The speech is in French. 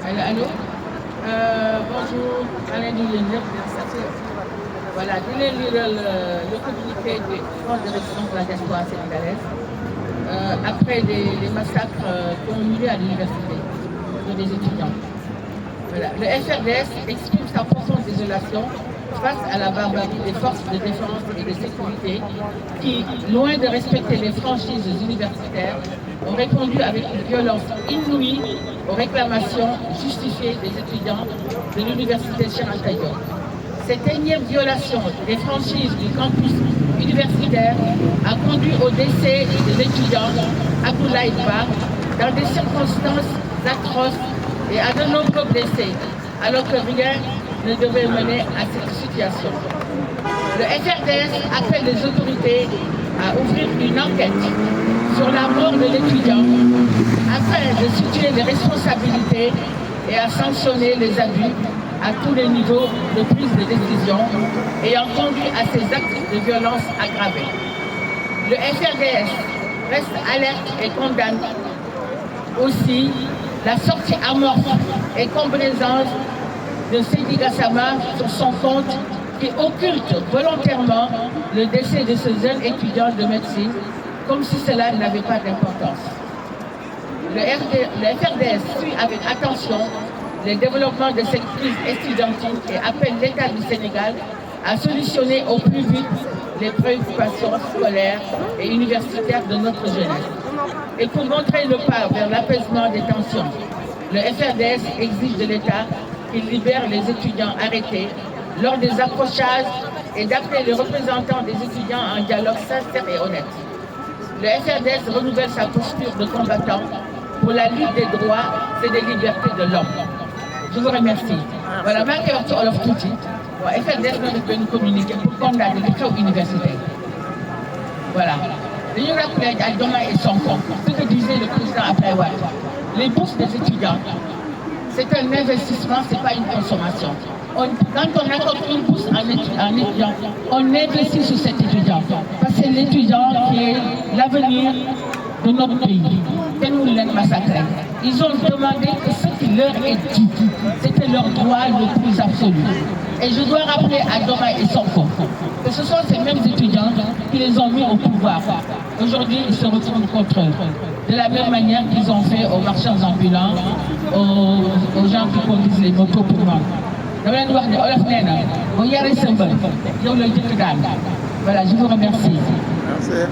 Allô. Bonjour, Alain Diouf. Voilà, je vais lire le communiqué des forces de résistance de la diaspora sénégalaise après les massacres qui ont eu lieu à l'université des étudiants. Voilà. Le FRDS exprime sa profonde désolation face à la barbarie des forces de défense et de sécurité qui, loin de respecter les franchises universitaires, ont répondu avec une violence inouïe aux réclamations justifiées des étudiants de l'université Cheikh Anta Diop. Cette énième violation des franchises du campus universitaire a conduit au décès de l'étudiant Abdoulaye Ba dans des circonstances atroces et à de nombreux blessés, alors que rien ne devait mener à cette situation. Le FRDS appelle les autorités à ouvrir une enquête sur la mort de l'étudiant afin de situer les responsabilités et à sanctionner les abus à tous les niveaux de prise de décision ayant conduit à ces actes de violence aggravés. Le FRDS reste alerte et condamne aussi la sortie amorphe et complaisante de Seydi Gassama sur son compte qui occulte volontairement le décès de ce jeune étudiant de médecine comme si cela n'avait pas d'importance. Le FRDS suit avec attention les développements de cette crise estudiantine et appelle l'État du Sénégal à solutionner au plus vite les préoccupations scolaires et universitaires de notre jeunesse. Et pour montrer le pas vers l'apaisement des tensions, le FRDS exige de l'État qu'il libère les étudiants arrêtés lors des accrochages et d'appeler les représentants des étudiants à un dialogue sincère et honnête. Le FRDS renouvelle sa posture de combattant pour la lutte des droits et des libertés de l'homme. Je vous remercie. Voilà, maa ngi koy wax ci olof tuuti. Waaw FRDS na def benn communiqué pour condamner li xew université. Voilà. Dañu rappeler à Diomaye et Sonko ce que disait le président Abdoulaye Wade. Les bourses des étudiants, c'est un investissement, ce n'est pas une consommation. Quand on accorde une bourse à un étudiant, on investit sur cet étudiant. Parce que c'est l'étudiant qui est l'avenir de notre pays. Et nous les massacrés. Ils ont demandé que ce qui leur est dû, c'était leur droit le plus absolu. Et je dois rappeler à Diomaye et Sonko que ce sont ces mêmes étudiants qui les ont mis au pouvoir. Aujourd'hui, ils se retournent contre eux. De la même manière qu'ils ont fait aux marchands ambulants, aux gens qui conduisent les motos pour moi. Voilà, je vous remercie. Merci.